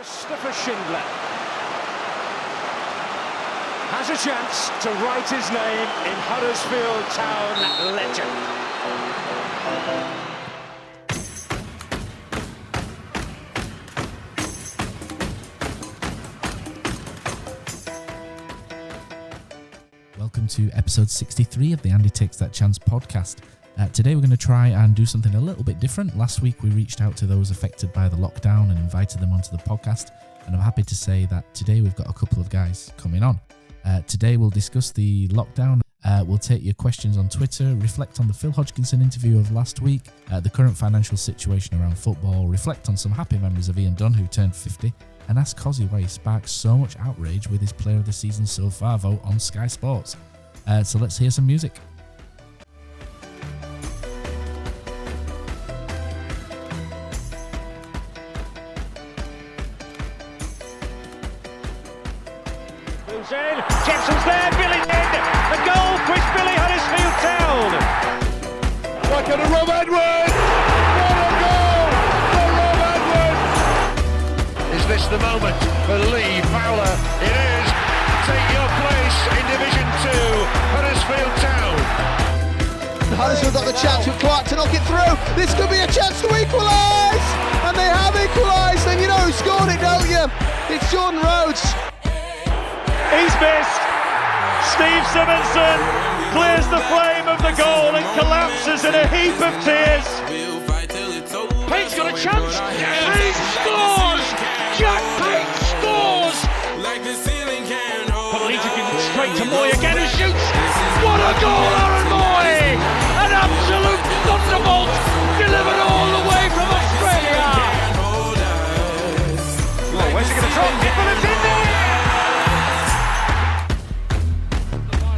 Mustafa Schindler has a chance to write his name in Huddersfield Town legend. Welcome to episode 63 of the Andy Takes That Chance podcast. Today we're going to try and do something a little bit different. Last week we reached out to those affected by the lockdown and invited them onto the podcast, and I'm happy to say that today we've got a couple of guys coming on. Today we'll discuss the lockdown, we'll take your questions on Twitter, reflect on the Phil Hodgkinson interview of last week, the current financial situation around football, reflect on some happy memories of Ian Dunn, who turned 50, and ask Cozzy why he sparked so much outrage with his player of the season so far vote on Sky Sports. So let's hear some music. Moves in, Jepson's there, Billy in, the goal, Chris Billy, Huddersfield Town. Like on a Rob Edwards, what a goal for Rob Edwards. Is this the moment for Lee Fowler? It is. Take your place in Division 2, Huddersfield Town. Huddersfield got the chance with Clark to knock it through. This could be a chance to equalise, and they have equalised. And you know who scored it, don't you? It's Jordan Rhodes. He's missed. Steve Simonson clears the flame of the goal and collapses in a heap of tears. Payne's got a chance. Payne scores. Jack Payne scores. Polita gives it straight to Moy again, who shoots. What a goal, Aaron Moy! An absolute thunderbolt delivered all the way from Australia. Oh, where's he going to drop? But it's in there!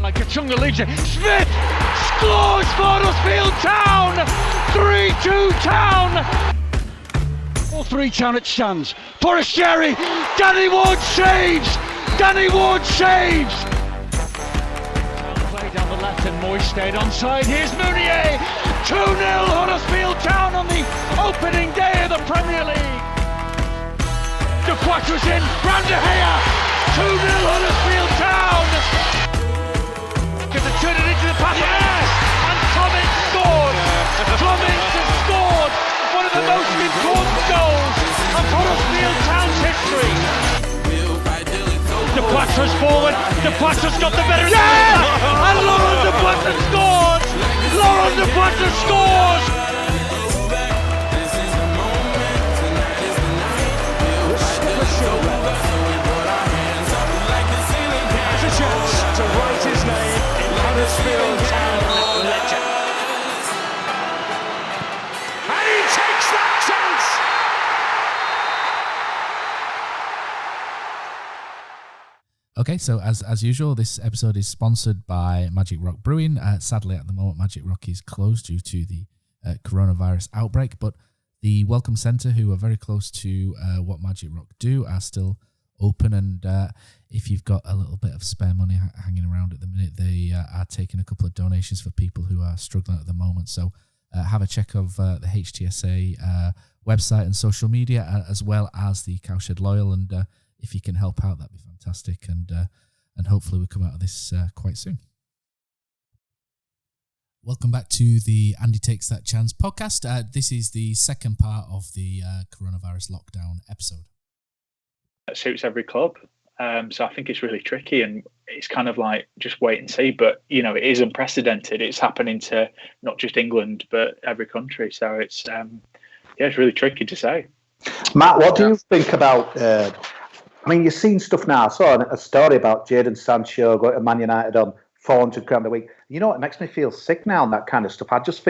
Like Kachunga leaves it. Smith scores for Huddersfield Town. 3-2 Town. 4-3 Town it stands. Forestieri. Danny Ward saves. Danny Ward saves. Play down the left and Moy stayed onside. Here's Mounier. 2-0 Huddersfield Town on the opening day of the Premier League. De Quattro's in. Brand De Gea. 2-0 Huddersfield Town. Going to turn it into the pass. Yes! And Clement scored. Clement has scored one of the most important goals of Huddersfield Town's history. De Quattro's forward. De Quattro's got the better. Yes! And Laurent De Quattro scores. Laurent De Quattro scores. Has a chance to write his name in Huddersfield Town legend. And he takes that chance. Okay, so as usual, this episode is sponsored by Magic Rock Brewing. Sadly, at the moment, Magic Rock is closed due to the coronavirus outbreak, but the Welcome Centre, who are very close to what Magic Rock do, are still open, and if you've got a little bit of spare money hanging around at the minute, they are taking a couple of donations for people who are struggling at the moment. So have a check of the HTSA website and social media, as well as the Cowshed Loyal, and if you can help out, that'd be fantastic, and hopefully we'll come out of this quite soon. Welcome back to the Andy Takes That Chance podcast. This is the second part of the coronavirus lockdown episode. That suits every club. So I think it's really tricky, and it's kind of like just wait and see. But, you know, it is unprecedented. It's happening to not just England, but every country. So it's, it's really tricky to say. Matt, what do you think about, I mean, you've seen stuff now. I saw a story about Jadon Sancho going to Man United on £400 a week. You know, it makes me feel sick now and that kind of stuff. I just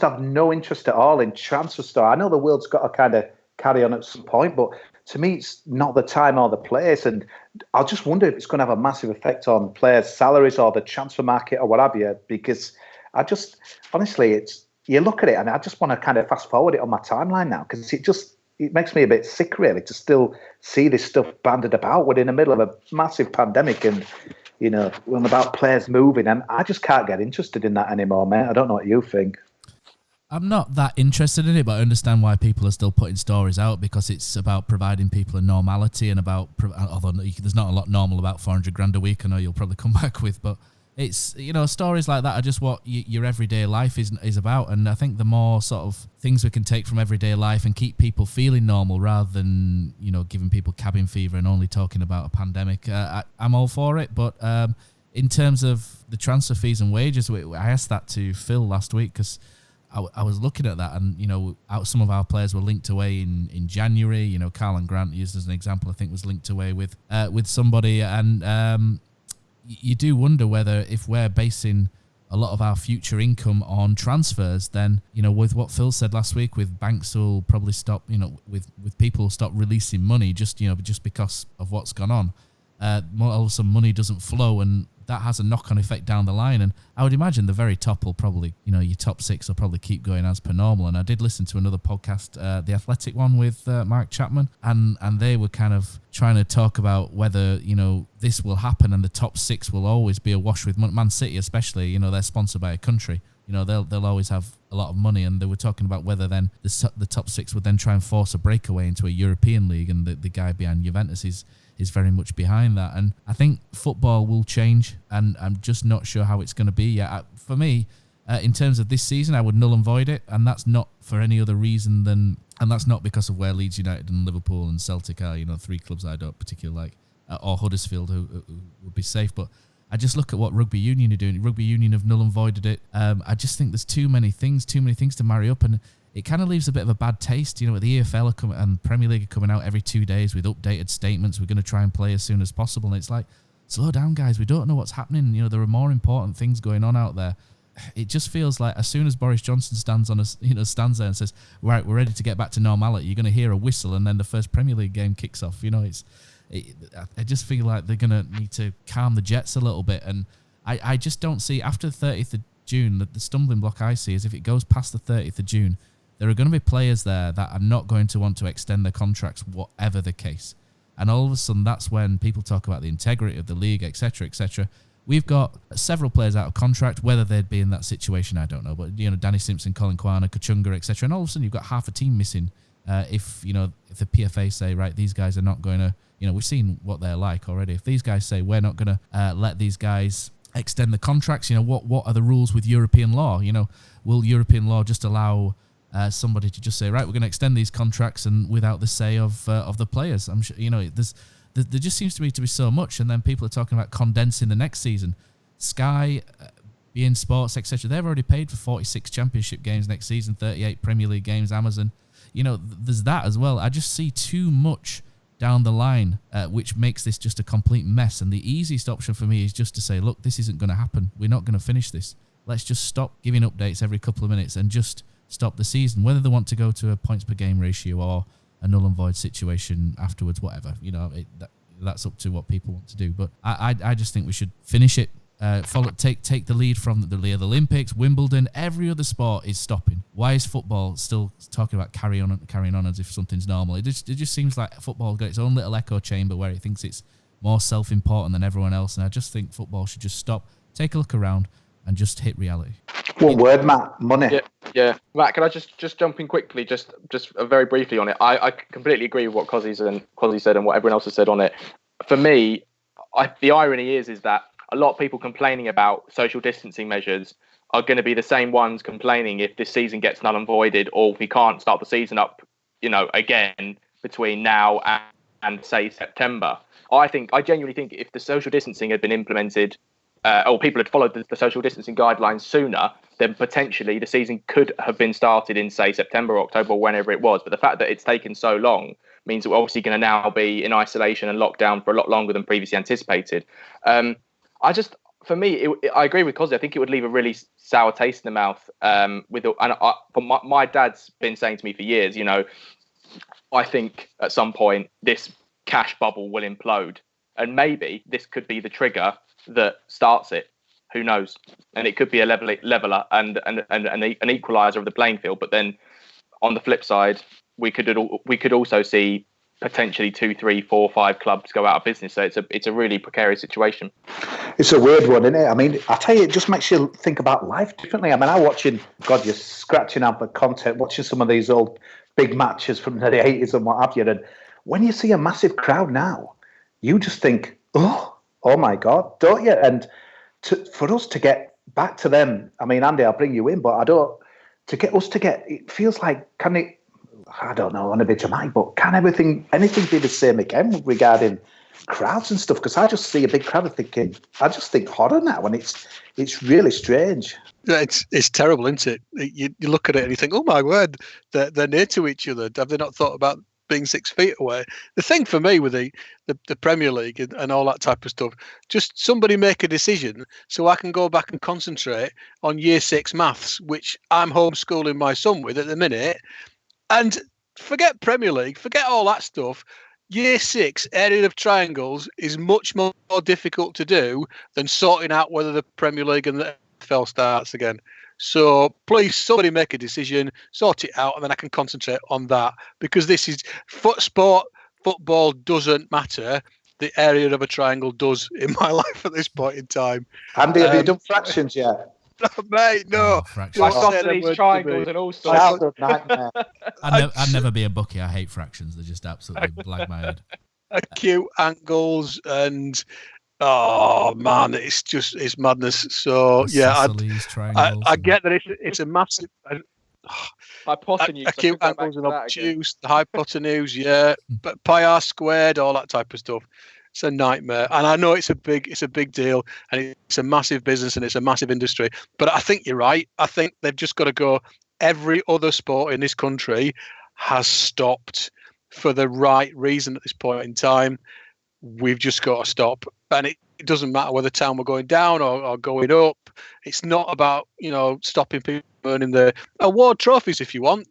have no interest at all in transfer store. I know the world's got to kind of carry on at some point, but to me, it's not the time or the place. And I just wonder if it's going to have a massive effect on players' salaries or the transfer market or what have you, because honestly, you look at it and I just want to kind of fast forward it on my timeline now, because it makes me a bit sick, really, to still see this stuff banded about. We're in the middle of a massive pandemic, and you know, when about players moving, and I just can't get interested in that anymore, mate. I don't know what you think. I'm not that interested in it, but I understand why people are still putting stories out, because it's about providing people a normality and about, although there's not a lot normal about 400 grand a week, I know you'll probably come back with, but it's, stories like that are just what your everyday life is about. And I think the more sort of things we can take from everyday life and keep people feeling normal rather than, giving people cabin fever and only talking about a pandemic, I'm all for it. But in terms of the transfer fees and wages, I asked that to Phil last week, because I was looking at that, and some of our players were linked away in January. Carlin Grant, used as an example, I think was linked away with somebody, and you do wonder whether, if we're basing a lot of our future income on transfers, then with what Phil said last week, with banks will probably stop, with people will stop releasing money just because of what's gone on. All of a sudden money doesn't flow, and that has a knock-on effect down the line. And I would imagine the very top will probably, your top six will probably keep going as per normal. And I did listen to another podcast, the Athletic one with Mark Chapman, and they were kind of trying to talk about whether, this will happen and the top six will always be awash with Man City, especially, they're sponsored by a country. They'll always have a lot of money, and they were talking about whether then the top six would then try and force a breakaway into a European league, and the guy behind Juventus is very much behind that. And I think football will change, and I'm just not sure how it's going to be yet. For me, in terms of this season, I would null and void it, and that's not for any other reason and that's not because of where Leeds United and Liverpool and Celtic are, three clubs I don't particularly like, or Huddersfield, who would be safe. But I just look at what Rugby Union are doing. Rugby Union have null and voided it. I just think there's too many things to marry up, and it kind of leaves a bit of a bad taste. The EFL and Premier League are coming out every 2 days with updated statements. We're going to try and play as soon as possible. And it's like, slow down, guys. We don't know what's happening. There are more important things going on out there. It just feels like as soon as Boris Johnson stands there and says, right, we're ready to get back to normality, you're going to hear a whistle, and then the first Premier League game kicks off. I just feel like they're going to need to calm the jets a little bit. And I just don't see, after the 30th of June, the stumbling block I see is if it goes past the 30th of June, there are going to be players there that are not going to want to extend their contracts, whatever the case. And all of a sudden, that's when people talk about the integrity of the league, etc., etc. We've got several players out of contract. Whether they'd be in that situation, I don't know. But, Danny Simpson, Colin Kwana, Kachunga, etc. And all of a sudden, you've got half a team missing. If the PFA say, right, these guys are not going to, we've seen what they're like already. If these guys say, we're not going to let these guys extend the contracts, what are the rules with European law? Will European law just allow somebody to just say, right, we're going to extend these contracts, and without the say of the players? I'm sure, there just seems to be so much. And then people are talking about condensing the next season. Sky, beIN Sports, etc. They've already paid for 46 championship games next season, 38 Premier League games. Amazon, there's that as well. I just see too much down the line, which makes this just a complete mess. And the easiest option for me is just to say, look, this isn't going to happen. We're not going to finish this. Let's just stop giving updates every couple of minutes and just stop the season. Whether they want to go to a points per game ratio or a null and void situation afterwards, whatever, that's up to what people want to do. But I just think we should finish it. Take the lead from the Olympics, Wimbledon. Every other sport is stopping. Why is football still talking about carrying on as if something's normal? It just seems like football's got its own little echo chamber where it thinks it's more self-important than everyone else. And I just think football should just stop, take a look around, and just hit reality. One word, Matt. Money. Yeah. Matt, can I just jump in quickly, just very briefly on it? I completely agree with what Cozzy said and what everyone else has said on it. For me, the irony is that a lot of people complaining about social distancing measures are going to be the same ones complaining if this season gets null and voided, or if we can't start the season up, again between now and say September. I genuinely think if the social distancing had been implemented, or people had followed the social distancing guidelines sooner, then potentially the season could have been started in, say, September or October or whenever it was. But the fact that it's taken so long means that we're obviously going to now be in isolation and locked down for a lot longer than previously anticipated. For me, I agree with Cozzy. I think it would leave a really sour taste in the mouth. My dad's been saying to me for years, I think at some point this cash bubble will implode, and maybe this could be the trigger that starts it. Who knows? And it could be a leveler and an equaliser of the playing field. But then, on the flip side, we could also see potentially 2, 3, 4, 5 clubs go out of business. So it's a really precarious situation. It's a weird one, isn't it? I mean, I tell you, it just makes you think about life differently. I mean, I'm watching, God, you're scratching out the content, watching some of these old big matches from the 80s and what have you. And when you see a massive crowd now, you just think, oh my God, don't you? And for us to get back to them, I mean, Andy, I'll bring you in, but it feels like, I don't know, I want to be dramatic, but can anything be the same again regarding crowds and stuff? Because I just see a big crowd I just think horror now, and it's really strange. Yeah, it's terrible, isn't it? You look at it and you think, oh my word, they're near to each other. Have they not thought about being 6 feet away? The thing for me with the Premier League and all that type of stuff, just somebody make a decision so I can go back and concentrate on year 6 maths, which I'm homeschooling my son with at the minute. And forget Premier League, forget all that stuff. Year 6 area of triangles is much more difficult to do than sorting out whether the Premier League and the NFL starts again. So please, somebody make a decision, sort it out, and then I can concentrate on that. Because this is football doesn't matter. The area of a triangle does in my life at this point in time. Andy, have you done fractions yet? Mate, no. Isosceles, triangles, and all sorts. I'd never be a bookie. I hate fractions. They just absolutely blag my head. Acute angles and oh man, it's madness. So yeah, I get that it's a massive. Hypotenuse, acute angles and obtuse, the hypotenuse, yeah, but pi r squared, all that type of stuff. It's a nightmare, and I know it's a big deal, and it's a massive business and it's a massive industry. But I think you're right. I think they've just got to go. Every other sport in this country has stopped for the right reason at this point in time. We've just got to stop, and it doesn't matter whether town we're going down or going up. It's not about stopping people earning the award trophies. If you want,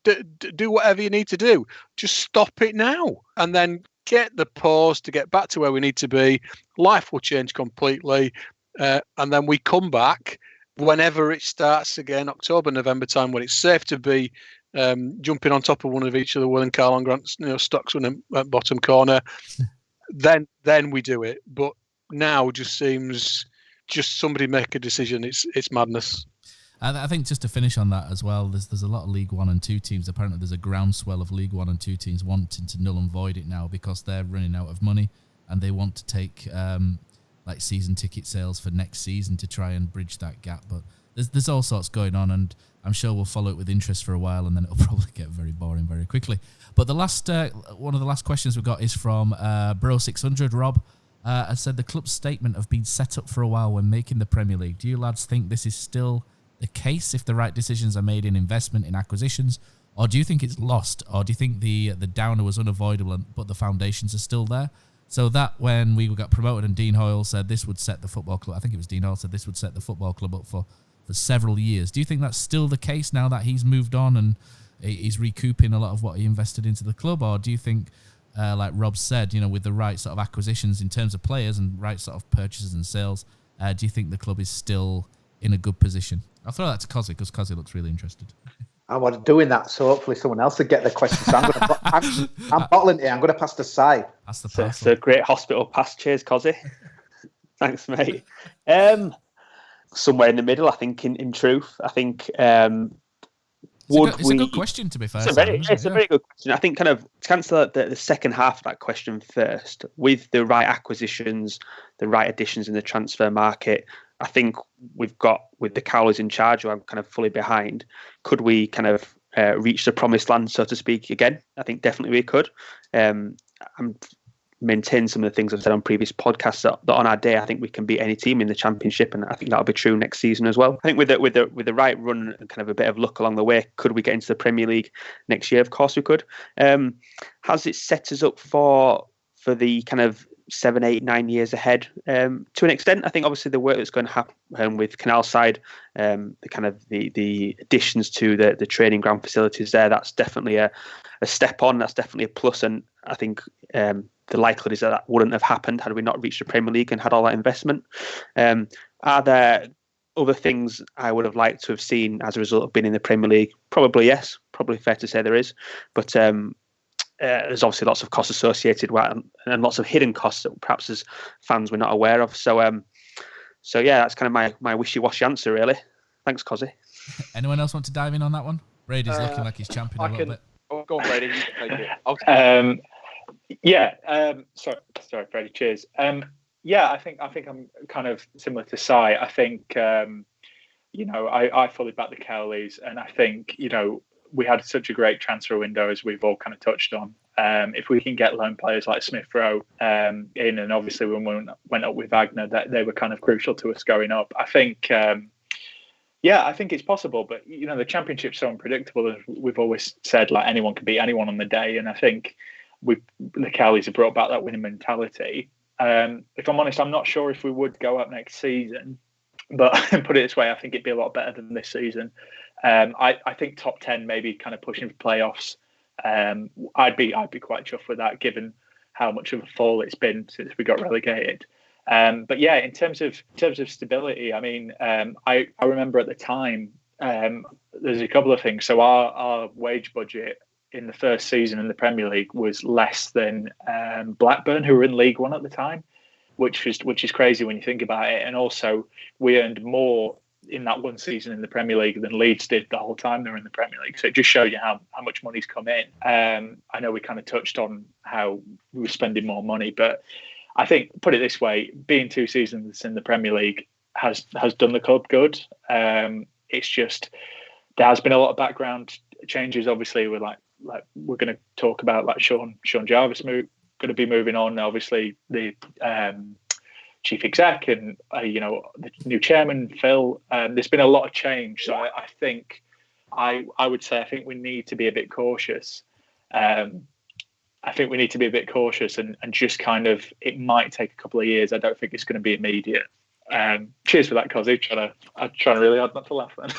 do whatever you need to do. Just stop it now, and then get the pause to get back to where we need to be. Life will change completely, and then we come back whenever it starts again, October, November time, when it's safe to be jumping on top of one of each other, Will and Carl on Grant's stocks in the bottom corner. Then we do it. But now just seems somebody make a decision. It's madness. I think just to finish on that as well, there's a lot of League 1 and 2 teams. Apparently there's a groundswell of League 1 and 2 teams wanting to null and void it now because they're running out of money and they want to take season ticket sales for next season to try and bridge that gap. But there's all sorts going on, and I'm sure we'll follow it with interest for a while, and then it'll probably get very boring very quickly. But the last one of the last questions we've got is from Bro600. Rob has said the club's statement have been set up for a while when making the Premier League. Do you lads think this is still the case if the right decisions are made in investment, in acquisitions, or do you think it's lost, or do you think the downer was unavoidable but the foundations are still there? So that when we got promoted and Dean Hoyle said this would set the football club, I think it was Dean Hoyle said this would set the football club up for several years. Do you think that's still the case now that he's moved on and he's recouping a lot of what he invested into the club, or do you think, like Rob said, with the right sort of acquisitions in terms of players and right sort of purchases and sales, do you think the club is still in a good position? I'll throw that to Cozzy because Cozzy looks really interested. I was doing that, so hopefully someone else would get the question. So I'm bottling it. I'm going to pass to Si. That's the parcel. It's a great hospital pass. Cheers, Cozzy. Thanks, mate. Somewhere in the middle, I think. In truth, I think. It's a good question, to be fair. It's a very good question. I think kind of to answer the second half of that question first, with the right acquisitions, the right additions in the transfer market, I think we've got, with the Cowleys in charge, who I'm kind of fully behind, could we kind of reach the promised land, so to speak, again? I think definitely we could. I'm maintain some of the things I've said on previous podcasts that on our day, I think we can beat any team in the Championship, and I think that'll be true next season as well. I think with the right run and kind of a bit of luck along the way, could we get into the Premier League next year? Of course we could. Has it set us up for the kind of 7, 8, 9 years ahead? To an extent, I think obviously the work that's going to happen with Canal Side, the additions to the training ground facilities there, that's definitely a step on. That's definitely a plus, and I think the likelihood is that wouldn't have happened had we not reached the Premier League and had all that investment. Are there other things I would have liked to have seen as a result of being in the Premier League? Probably yes. Probably fair to say there is. But there's obviously lots of costs associated with it, and lots of hidden costs that perhaps as fans we're not aware of. So yeah, that's kind of my wishy-washy answer, really. Thanks, Cozzy. Anyone else want to dive in on that one? Brady's looking like he's champing a little bit. Oh, go on, Brady. You can take it. Sorry, Brady. Cheers. I think I'm kind of similar to Si. I think I fully back the Cowleys, and I think we had such a great transfer window, as we've all kind of touched on. If we can get loan players like Smith Rowe in, and obviously when we went up with Wagner, that they were kind of crucial to us going up. I think. I think it's possible, but the Championship's so unpredictable. As we've always said, like, anyone can beat anyone on the day, and I think the Cowleys have brought back that winning mentality. If I'm honest, I'm not sure if we would go up next season, but put it this way, I think it'd be a lot better than this season. I think top 10, maybe kind of pushing for playoffs. I'd be quite chuffed with that, given how much of a fall it's been since we got relegated. But yeah, in terms of stability, I mean, I remember at the time there's a couple of things. So our wage budget in the first season in the Premier League was less than Blackburn, who were in League One at the time, which is crazy when you think about it. And also, we earned more in that one season in the Premier League than Leeds did the whole time they were in the Premier League. So it just shows you how much money's come in. I know we kind of touched on how we were spending more money, but I think, put it this way, being 2 seasons in the Premier League has done the club good. It's just there has been a lot of background changes. Obviously, we're like we're going to talk about, like, Sean Jarvis going to be moving on. Obviously, the chief exec and the new chairman Phil. There's been a lot of change, so I think I would say I think we need to be a bit cautious. I think we need to be a bit cautious and just kind of, it might take a couple of years. I don't think it's going to be immediate. Cheers for that, Cozzy. I'm trying to really hard not to laugh then.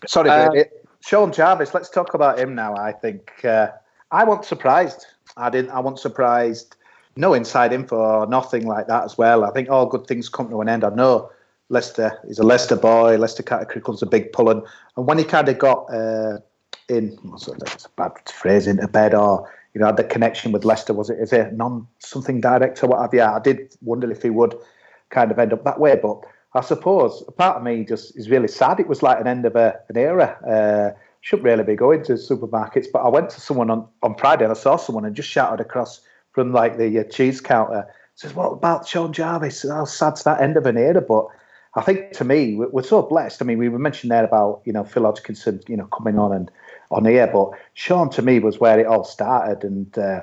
Sorry, Sean Jarvis, let's talk about him now. I think I wasn't surprised. I wasn't surprised. No inside info or nothing like that as well. I think all good things come to an end. I know Leicester, he's a Leicester boy. Leicester category's a big pulling. And when he kind of got that's a bad phrase, into bed, or had the connection with Leicester, is it something direct or what have you? I did wonder if he would kind of end up that way, but I suppose a part of me just is really sad. It was like an end of an era. Shouldn't really be going to supermarkets, but I went to someone on Friday and I saw someone and just shouted across from like the cheese counter, says, "What about Sean Jarvis? How sad's that end of an era?" But I think, to me, we're so blessed. I mean, we were mentioning there about Phil Hodgkinson coming on and on here, but Sean, to me, was where it all started, and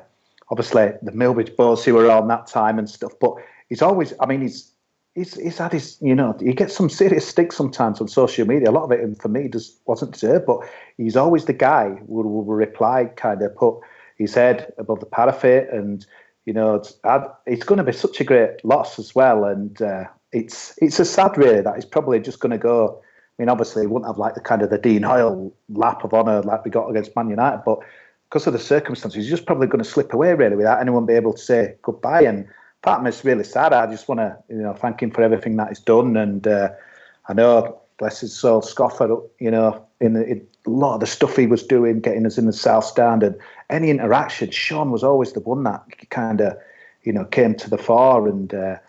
obviously the Millbridge Boys who were on that time and stuff. But he's always, I mean, he's had his, he gets some serious stick sometimes on social media. A lot of it, for me, just wasn't deserved. But he's always the guy who will reply, kind of put his head above the parapet, and it's going to be such a great loss as well. And it's a sad, really, that he's probably just going to go. I mean, obviously, he wouldn't have like the kind of the Dean Hoyle lap of honour like we got against Man United, but because of the circumstances, he's just probably going to slip away, really, without anyone being able to say goodbye. And part of me is really sad. I just want to, thank him for everything that he's done. And I know, bless his soul, Scoffer, in a lot of the stuff he was doing, getting us in the South Stand, and any interaction, Sean was always the one that kind of, came to the fore. And a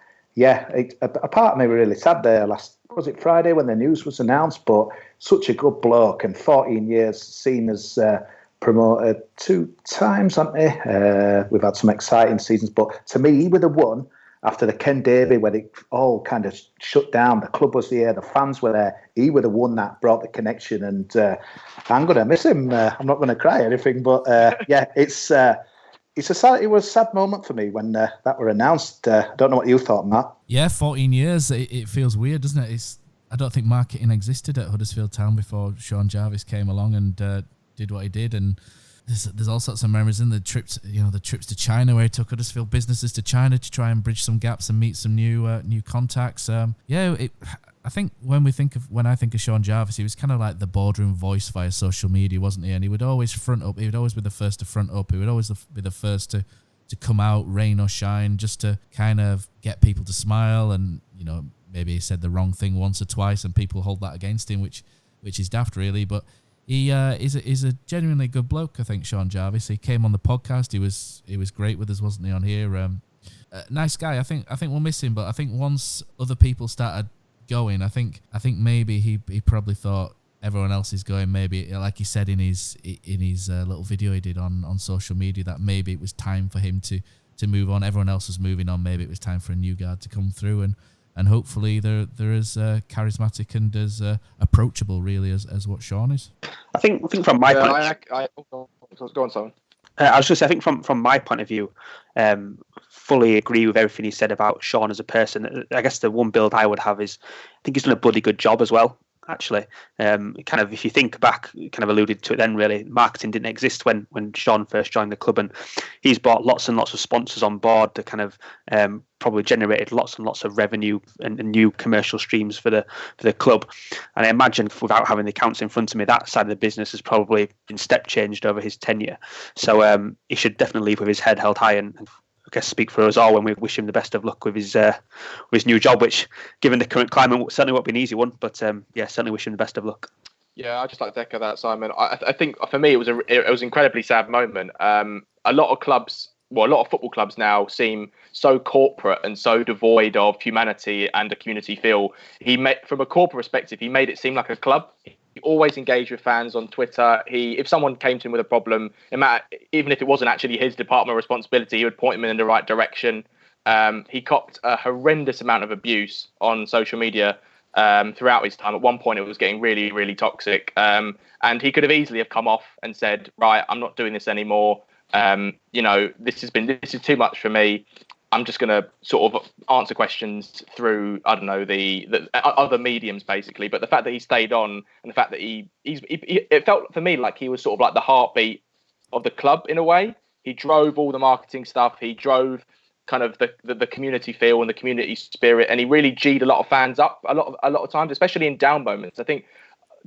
part of me was really sad there was it Friday when the news was announced? But such a good bloke, and 14 years seen as promoted 2 times, haven't we? We've had some exciting seasons, but to me, he would have won after the Ken Davey, when it all kind of shut down. The club was there, the fans were there. He would have won that, brought the connection, and I'm going to miss him. I'm not going to cry or anything, but it was a sad moment for me when that were announced. I don't know what you thought, Matt. Yeah, 14 years. It feels weird, doesn't it? I don't think marketing existed at Huddersfield Town before Sean Jarvis came along and did what he did. And there's all sorts of memories in the trips. The trips to China where he took Huddersfield businesses to China to try and bridge some gaps and meet some new contacts. I think when I think of Sean Jarvis, he was kind of like the boardroom voice via social media, wasn't he? And he would always front up. He would always be the first to front up. He would always be the first to come out, rain or shine, just to kind of get people to smile. And maybe he said the wrong thing once or twice, and people hold that against him, which is daft, really. But He's a genuinely good bloke, I think, Sean Jarvis. He came on the podcast. He was great with us, wasn't he, on here? Nice guy. I think we'll miss him, but I think once other people started going, I think maybe he probably thought everyone else is going. Maybe, like he said in his little video he did on social media, that maybe it was time for him to move on. Everyone else was moving on. Maybe it was time for a new guard to come through, and hopefully they're as charismatic and as approachable, really, as what Sean is. I think from my point. Go on, Simon. I was just saying, I think from my point of view, fully agree with everything he said about Sean as a person. I guess the one build I would have is, I think he's done a bloody good job as well. Actually, kind of, if you think back, kind of alluded to it then, really, marketing didn't exist when Sean first joined the club, and he's brought lots and lots of sponsors on board that kind of probably generated lots and lots of revenue and new commercial streams for the club. And I imagine, without having the accounts in front of me, that side of the business has probably been step changed over his tenure. So he should definitely leave with his head held high, and I guess speak for us all when we wish him the best of luck with his new job, which, given the current climate, certainly won't be an easy one. But certainly wish him the best of luck. Yeah, I just like to echo that, Simon. I think for me it was an incredibly sad moment. A lot of football clubs now seem so corporate and so devoid of humanity and a community feel. From a corporate perspective, he made it seem like a club. He always engaged with fans on Twitter. If someone came to him with a problem, even if it wasn't actually his department responsibility, he would point them in the right direction. He copped a horrendous amount of abuse on social media throughout his time. At one point, it was getting really, really toxic. And he could have easily have come off and said, right, I'm not doing this anymore. This is too much for me. I'm just going to sort of answer questions through, I don't know, the other mediums, basically. But the fact that he stayed on, and the fact that it felt for me like he was sort of like the heartbeat of the club in a way. He drove all the marketing stuff. He drove kind of the community feel and the community spirit, and he really G'd a lot of fans up a lot of times, especially in down moments. I think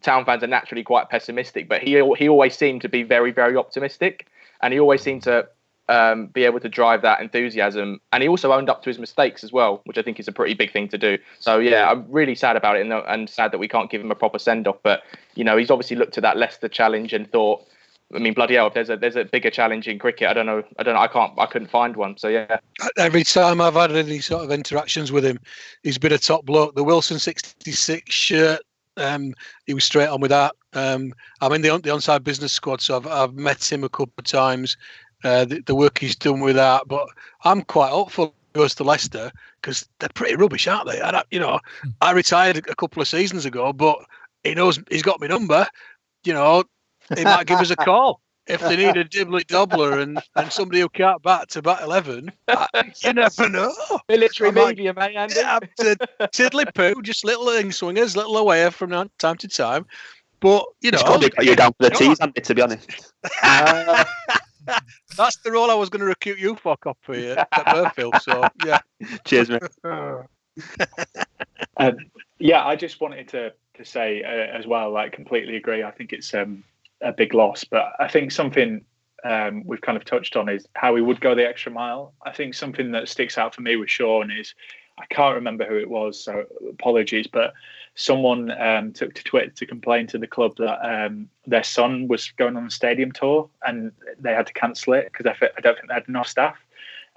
Town fans are naturally quite pessimistic, but he always seemed to be very, very optimistic, and he always seemed to be able to drive that enthusiasm. And he also owned up to his mistakes as well, which I think is a pretty big thing to do. So yeah, I'm really sad about it, and sad that we can't give him a proper send off. But he's obviously looked at that Leicester challenge and thought, I mean, bloody hell, if there's a bigger challenge in cricket, I don't know, I couldn't find one. So yeah. Every time I've had any sort of interactions with him, he's been a top bloke. The Wilson 66 shirt, he was straight on with that. I'm in the onside business squad, so I've met him a couple of times. The work he's done with that, but I'm quite hopeful he goes to Leicester, because they're pretty rubbish, aren't they? I retired a couple of seasons ago, but he knows he's got my number. He might give us a call if they need a dibbly-dobbler and somebody who can't bat to bat 11. You never know. Military medium, eh, Andy? Yeah, tiddly-poo, just little in-swingers, little away from time to time. But, It's got to you down for the teas, Andy, to be honest. That's the role I was going to recruit you for, Copper, at Burfield. So, yeah. Cheers, mate. I just wanted to say as well, like, completely agree. I think it's a big loss, but I think something we've kind of touched on is how he would go the extra mile. I think something that sticks out for me with Sean is, I can't remember who it was, so apologies, but someone took to Twitter to complain to the club that their son was going on a stadium tour and they had to cancel it because I don't think they had enough staff.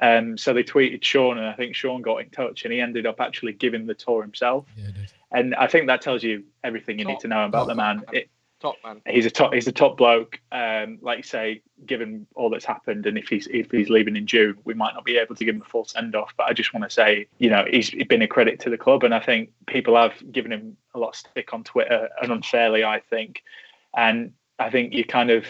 So they tweeted Sean, and I think Sean got in touch, and he ended up actually giving the tour himself. Yeah, it did. And I think that tells you everything you need to know about the man. Top man. He's a top bloke. Like you say, given all that's happened, and if he's leaving in June, we might not be able to give him a full send off. But I just want to say, he's been a credit to the club, and I think people have given him a lot of stick on Twitter, and unfairly, I think. And I think you kind of,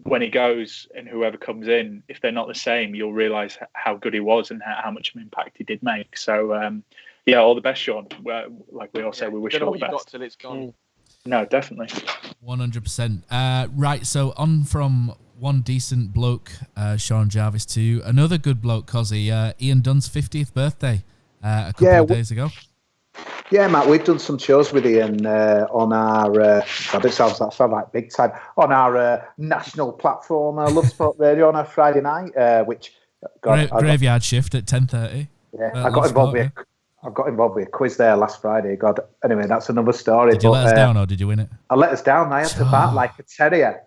when he goes and whoever comes in, if they're not the same, you'll realise how good he was and how much of an impact he did make. So all the best, Sean. Like we all say, we wish you all the best. Got till it's gone. No, definitely. 100%. Right, so on from one decent bloke, Sean Jarvis, to another good bloke, Cozzy, Ian Dunn's 50th birthday a couple of days ago. Yeah, Matt, we've done some shows with Ian on our, it sounds like big time, on our national platform, Love Sport Radio, on a Friday night, which... Graveyard shift at 10:30. Yeah, I got involved with I got involved with a quiz there last Friday. God, anyway, that's another story. Did you let us down or did you win it? I let us down. I had to bark like a terrier.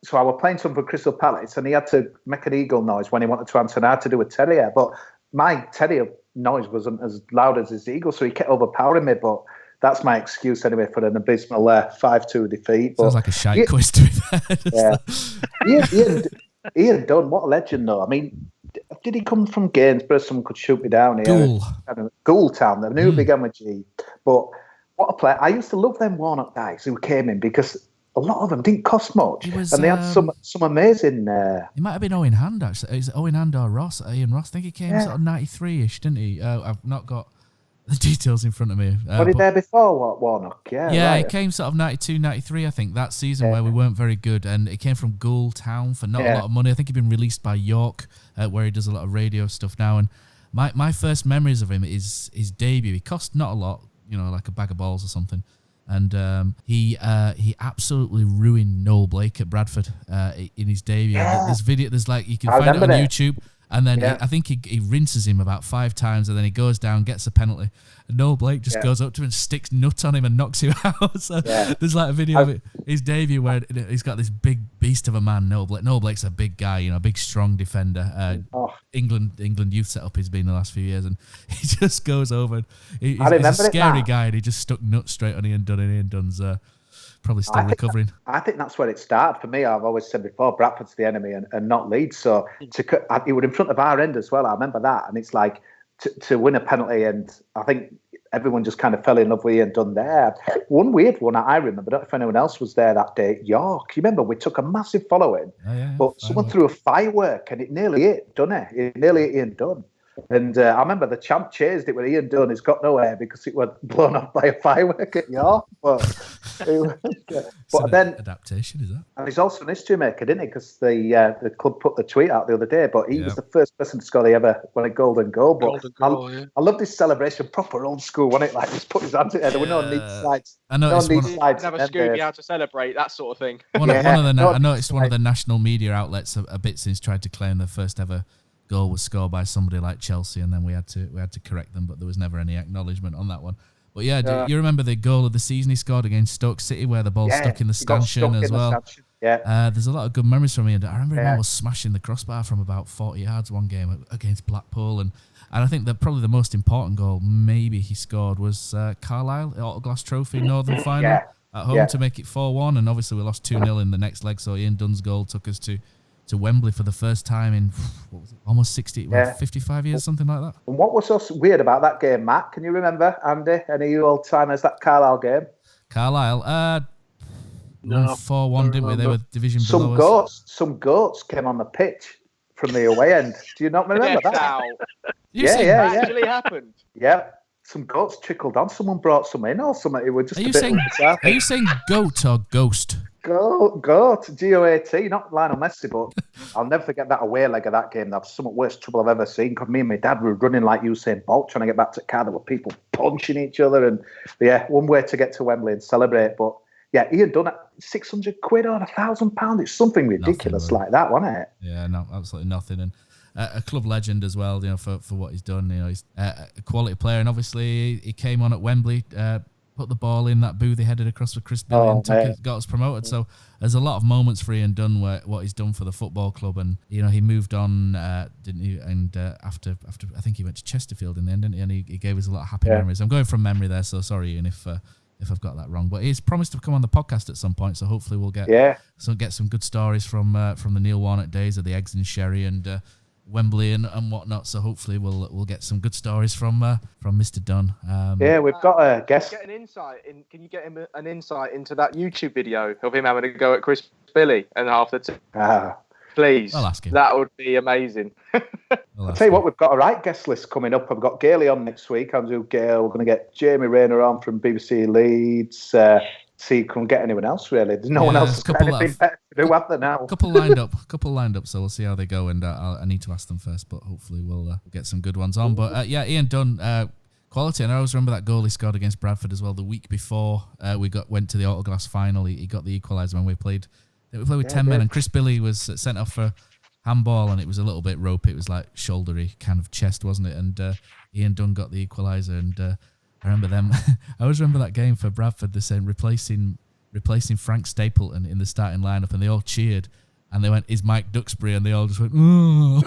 So I was playing something for Crystal Palace, and he had to make an eagle noise when he wanted to answer, and I had to do a terrier. But my terrier noise wasn't as loud as his eagle, so he kept overpowering me. But that's my excuse anyway for an abysmal 5-2 defeat. Sounds like a shite quiz to be fair. Yeah. Ian Dunn, what a legend though. I mean, did he come from Gainsborough? Someone could shoot me down here. Gould Town. I knew it began with G. But what a player. I used to love them Warnock guys who came in because a lot of them didn't cost much. And they had some amazing... It might have been Owen Hand, actually. Is it Owen Hand or Ross? Ian Ross. I think he came sort of 93-ish, didn't he? I've not got the details in front of me. Was he there before Warnock? Yeah, he came sort of 92, 93, I think, that season where we weren't very good. And it came from Gould Town for not a lot of money. I think he'd been released by York, where he does a lot of radio stuff now. And my first memories of him is his debut. He cost not a lot, like a bag of balls or something. And he absolutely ruined Noel Blake at Bradford in his debut. Yeah. There's video. There's you can find it on YouTube. And then I think he rinses him about 5 times, and then he goes down, gets a penalty. And Noel Blake just goes up to him and sticks nut on him and knocks him out. So there's a video of it, his debut where he's got this big beast of a man, Noel Blake. Noel Blake's a big guy, a big strong defender. England youth setup he's been the last few years, and he just goes over. And he's a scary guy, and he just stuck nuts straight on Ian Dunn, and Ian Dunn's probably still recovering. I think that's where it started for me. I've always said before, Bradford's the enemy and not Leeds. So it was in front of our end as well. I remember that. And it's like to win a penalty, and I think everyone just kind of fell in love with Ian Dunn there. One weird one I remember, I don't know if anyone else was there that day at York. You remember we took a massive following, but someone threw a firework and it nearly hit Dunne. It nearly hit Ian Dunn. And I remember the champ chased it with Ian Dunn. He's got nowhere because it was blown off by a firework at York. But then adaptation is that? And he's also an history maker, didn't he? Because the club put the tweet out the other day. But he was the first person to score the ever won a golden goal. But I love this celebration, proper old school, wasn't it? Like just put his hands in there. There were no neat slides. I noticed have a Scooby how to celebrate that sort of thing. I noticed one of the national media outlets a bit since tried to claim the first ever goal was scored by somebody like Chelsea, and then we had to correct them, but there was never any acknowledgement on that one. But do you remember the goal of the season he scored against Stoke City where the ball stuck in the stanchion as well? There's a lot of good memories from me, and I remember him almost smashing the crossbar from about 40 yards one game against Blackpool, and I think that probably the most important goal maybe he scored was Carlisle Autoglass Trophy Northern final at home to make it 4-1, and obviously we lost 2-0 in the next leg, so Ian Dunn's goal took us to Wembley for the first time in almost 55 years, something like that. And what was so weird about that game, Matt? Can you remember, Andy? Any of you old timers that Carlisle game? Carlisle, 4-1, didn't we? They were division below us. Some goats came on the pitch from the away end. Do you not remember that? That actually happened. Yeah. Some goats trickled on. Someone brought some in or something. It was just Are you saying goat or ghost? Goat, GOAT, not Lionel Messi, but I'll never forget that away leg of that game. That's some of the worst trouble I've ever seen. Because me and my dad were running like Usain Bolt trying to get back to the car. There were people punching each other, and one way to get to Wembley and celebrate. But Ian Dunn at £600 or £1,000. It's something ridiculous like that, wasn't it? Yeah, no, absolutely nothing. And a club legend as well, for what he's done. He's a quality player, and obviously he came on at Wembley. Put the ball in that booth he headed across for Chris Billy and got us promoted. So there's a lot of moments for Ian Dunn where what he's done for the football club, and he moved on, didn't he? And after I think he went to Chesterfield in the end, didn't he? And he gave us a lot of happy memories. I'm going from memory there, so sorry Ian if I've got that wrong. But he's promised to come on the podcast at some point, so hopefully we'll get some good stories from the Neil Warnock days of the eggs and sherry and Wembley and whatnot. So hopefully we'll get some good stories from Mr. Dunn. We've got a guest. Get an insight in. Can you get him an insight into that YouTube video of him having a go at Chris Billy and half the team? Please, I'll ask him. That would be amazing. I'll tell you what, we've got a right guest list coming up. I've got Gailey on next week, Andrew Gale. We're going to get Jamie Rayner on from BBC Leeds. See, couldn't get anyone else really. There's no one else that's got anything better to do, have there now? Couple lined up. So we'll see how they go, and I need to ask them first, but hopefully we'll get some good ones on. But Ian Dunn, quality, and I always remember that goal he scored against Bradford as well the week before we went to the Autoglass final. He got the equaliser when we played with 10 men, and Chris Billy was sent off for handball, and it was a little bit ropey. It was like shouldery kind of chest, wasn't it? And Ian Dunn got the equaliser, and I remember them. I always remember that game for Bradford. They're saying replacing Frank Stapleton in the starting lineup, and they all cheered. And they went, "Is Mike Duxbury?" And they all just went, "Ooh."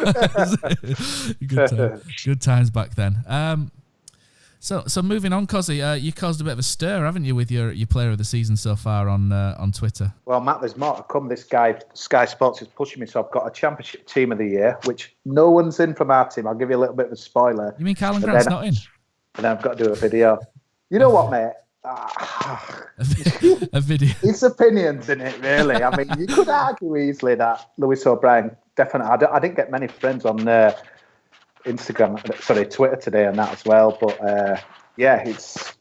Good times back then. So moving on, Cozzy, you caused a bit of a stir, haven't you, with your player of the season so far on Twitter? Well, Matt, there's more to come. This guy, Sky Sports, is pushing me, so I've got a championship team of the year, which no one's in from our team. I'll give you a little bit of a spoiler. You mean Karlan Grant's not in? And then I've got to do a video. You know what, mate? A video. It's opinions, isn't it, really? I mean, you could argue easily that Lewis O'Brien, definitely. I didn't get many friends on Twitter today and that as well. But it's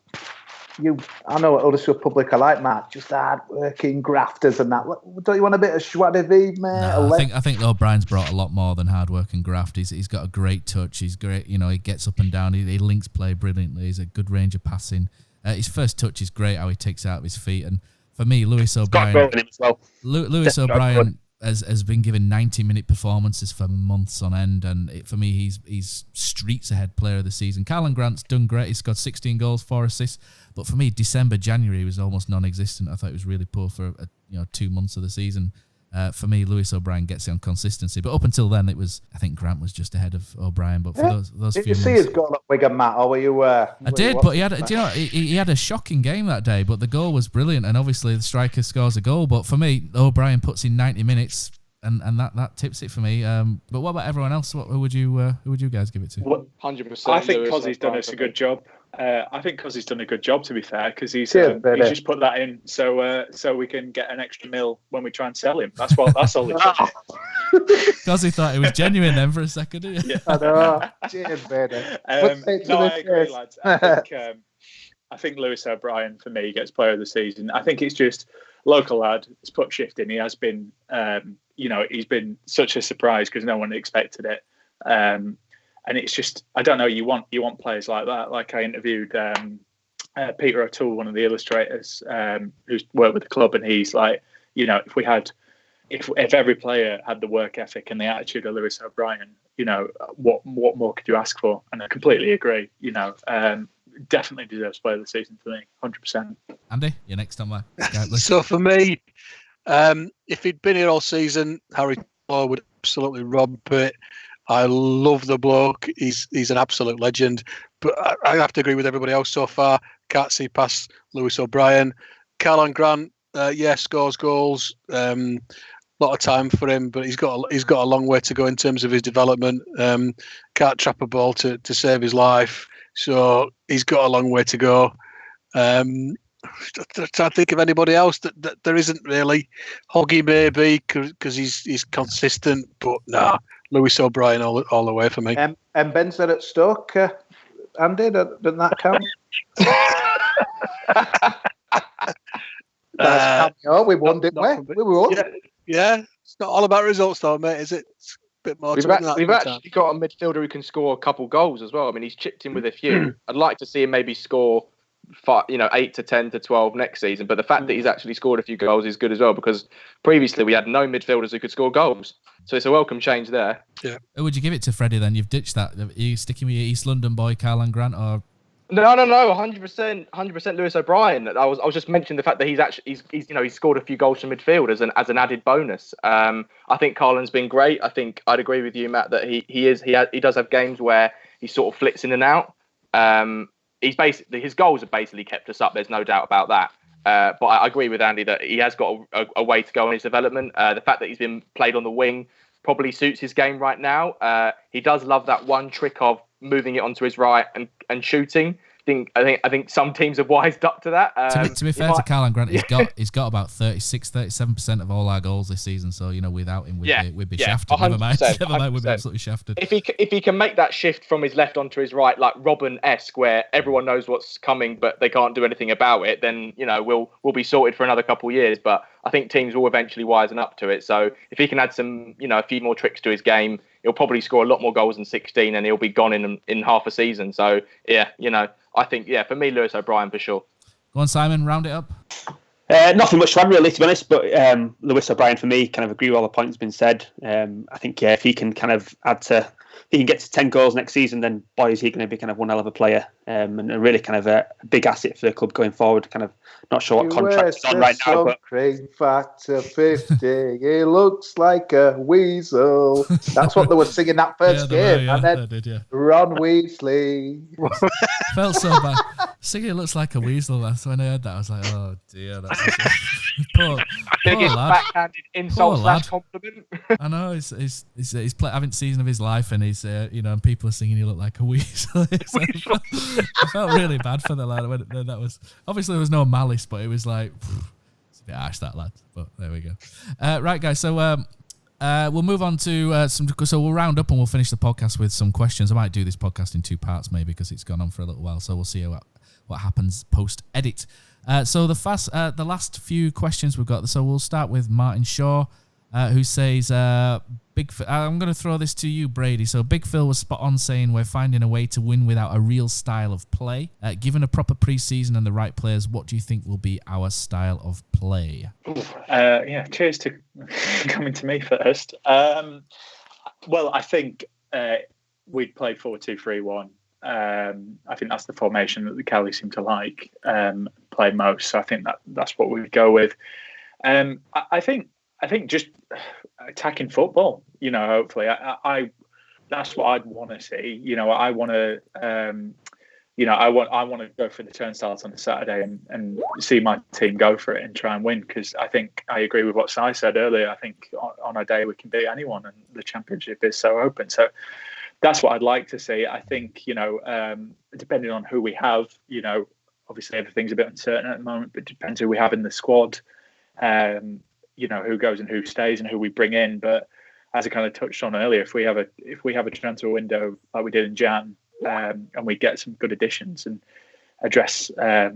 you. I know at Huddersfield Public, I like Matt, just hard-working grafters and that. Don't you want a bit of joie de vivre, mate? No, I think O'Brien's brought a lot more than hard work and graft. He's got a great touch. He's great. You know, he gets up and down. He links play brilliantly. He's a good range of passing. His first touch is great, how he takes it out of his feet. And for me, Lewis O'Brien, Lewis O'Brien has been given 90-minute performances for months on end. And for me, he's streets ahead player of the season. Karlan Grant's done great. He's scored 16 goals, 4 assists. But for me, December, January was almost non-existent. I thought it was really poor for 2 months of the season. For me, Lewis O'Brien gets it on consistency. But up until then, I think Grant was just ahead of O'Brien. But for those did few you see months, his goal at Wigan, Matt? Or were you? I did, but he had a shocking game that day. But the goal was brilliant, and obviously the striker scores a goal. But for me, O'Brien puts in 90 minutes, and that tips it for me. But what about everyone else? Who would you guys give it to? 100%. I think Cozzy's done us a good job. I think Cozzy's done a good job, to be fair, because he's just put that in so we can get an extra mil when we try and sell him. That's all it is. Cozzy thought it was genuine then for a second, didn't you? Yeah. I know. Cheers, baby. I agree, lads. I think Lewis O'Brien, for me, gets player of the season. I think it's just local lad. He's put shift in. He has been, he's been such a surprise because no one expected it. And it's just, I don't know, you want players like that. Like I interviewed Peter O'Toole, one of the illustrators, who's worked with the club, and he's like, if every player had the work ethic and the attitude of Lewis O'Brien, what more could you ask for? And I completely agree. Definitely deserves player of the season for me, 100%. Andy, you're next on my Skype list. So for me, if he'd been here all season, Harry Taylor would absolutely rob it. I love the bloke. He's an absolute legend. But I have to agree with everybody else so far. Can't see past Lewis O'Brien. Karlan Grant, scores goals. A lot of time for him, but he's got a long way to go in terms of his development. Can't trap a ball to save his life. So he's got a long way to go. Trying to think of anybody else that there isn't really. Hoggy maybe because he's consistent, but nah. Lewis O'Brien all the way for me. And Benzer at Stoke, Andy, doesn't that count? We won, didn't we? We won. Yeah, it's not all about results though, mate, is it? It's a bit more. We've actually got a midfielder who can score a couple goals as well. I mean, he's chipped in with a few. I'd like to see him maybe score 8 to 10 to 12 next season. But the fact that he's actually scored a few goals is good as well, because previously we had no midfielders who could score goals. So it's a welcome change there. Yeah. Who would you give it to, Freddie, then? You've ditched that. Are you sticking with your East London boy, Karlan Grant, or... No, 100% Lewis O'Brien. I was just mentioning the fact that he's scored a few goals from midfielders and as an added bonus. I think Karlan's been great. I think I'd agree with you, Matt, that he does have games where he sort of flips in and out. His goals have basically kept us up. There's no doubt about that. But I agree with Andy that he has got a way to go in his development. The fact that he's been played on the wing probably suits his game right now. He does love that one trick of moving it onto his right and shooting. I think some teams have wised up to that. To be fair to Karlan Grant, he's got about 36-37% of all our goals this season. So without him, we'd be shafted. Never mind, we'd be absolutely shafted. If he can make that shift from his left onto his right, like Robben-esque, where everyone knows what's coming but they can't do anything about it, then we'll be sorted for another couple of years. But I think teams will eventually wisen up to it. So if he can add some, a few more tricks to his game, he'll probably score a lot more goals than 16, and he'll be gone in half a season. So I think for me, Lewis O'Brien for sure. Go on, Simon, round it up. Nothing much to add, really, to be honest. But Lewis O'Brien, for me, kind of agree with all the points been said. I think if he can kind of if he can get to 10 goals next season, then boy, is he going to be kind of one hell of a player and really kind of a big asset for the club going forward. Kind of not sure what contract he's on right now, but cream factor 50. He looks like a weasel. That's what they were singing that first game, and then Ron Weasley. Felt so bad. Singing looks like a weasel. That's when I heard that. I was like, oh dear, that's poor biggest lad. backhanded insult / compliment. I know he's having season of his life, and he's and people are singing he looked like a weasel. I felt really bad for the lad. That was obviously there was no malice, but it was like it's a bit harsh, that lad. But there we go. Right, guys. So we'll move on to so we'll round up and we'll finish the podcast with some questions. I might do this podcast in 2 parts maybe because it's gone on for a little while. So we'll see what happens post edit. So the last few questions we've got. So we'll start with Martin Shaw, who says, I'm going to throw this to you, Brady. So Big Phil was spot on saying we're finding a way to win without a real style of play. Given a proper pre-season and the right players, what do you think will be our style of play? Cheers to coming to me first. Well, I think we'd play 4-2-3-1. I think that's the formation that the Cali seem to like play most. So I think that's what we would go with. I think just attacking football. Hopefully, I that's what I'd want to see. I want to. I want to go for the turnstiles on a Saturday and see my team go for it and try and win, because I think I agree with what Si said earlier. I think on a day we can beat anyone, and the championship is so open. So that's what I'd like to see. I think depending on who we have, obviously everything's a bit uncertain at the moment, but it depends who we have in the squad. Who goes and who stays and who we bring in. But as I kind of touched on earlier, if we have a transfer window like we did in Jan, and we get some good additions and address a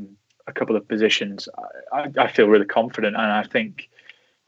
couple of positions, I feel really confident. And I think,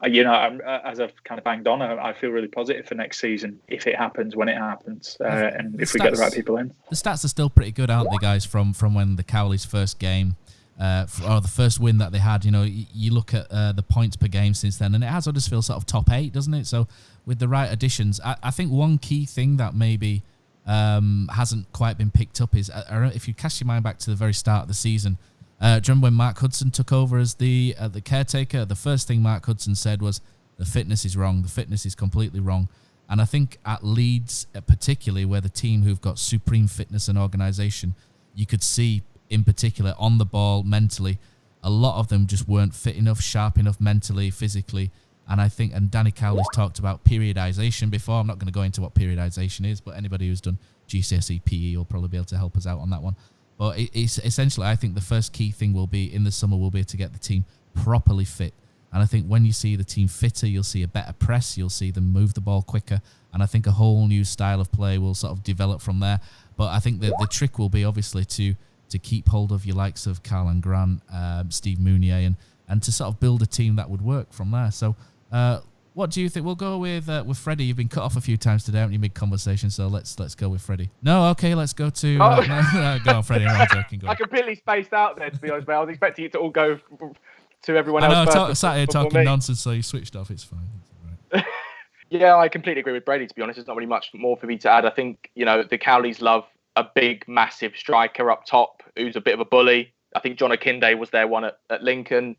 as I've kind of banged on, I feel really positive for next season if it happens, when it happens, and if we get the right people in. The stats are still pretty good, aren't they, guys, from when the Cowley's first game, or the first win that they had. You look at the points per game since then, and it has Huddersfield sort of top 8, doesn't it? So with the right additions, I think one key thing that maybe hasn't quite been picked up is, if you cast your mind back to the very start of the season, do you remember when Mark Hudson took over as the caretaker? The first thing Mark Hudson said was, the fitness is wrong, the fitness is completely wrong. And I think at Leeds, particularly, where the team who've got supreme fitness and organisation, you could see in particular on the ball, mentally, a lot of them just weren't fit enough, sharp enough mentally, physically. And I think, and Danny Cowley's talked about periodization before. I'm not going to go into what periodization is, but anybody who's done GCSE PE will probably be able to help us out on that one. But it's essentially, I think the first key thing will be in the summer will be to get the team properly fit. And I think when you see the team fitter, you'll see a better press, you'll see them move the ball quicker. And I think a whole new style of play will sort of develop from there. But I think that the trick will be obviously to keep hold of your likes of Karlan Grant, Steve Mounier, and to sort of build a team that would work from there. So what do you think? We'll go with Freddie. You've been cut off a few times today, haven't you, mid-conversation? So let's go with Freddie. No, okay, let's go to... no, go on, Freddie. I'm joking. I completely spaced out there, to be honest, but I was expecting it to all go to everyone else. I sat here talking nonsense, so you switched off. It's fine. It's all right. Yeah, I completely agree with Brady, to be honest. There's not really much more for me to add. I think, the Cowleys love a big, massive striker up top who's a bit of a bully. I think John Akinde was their one at Lincoln.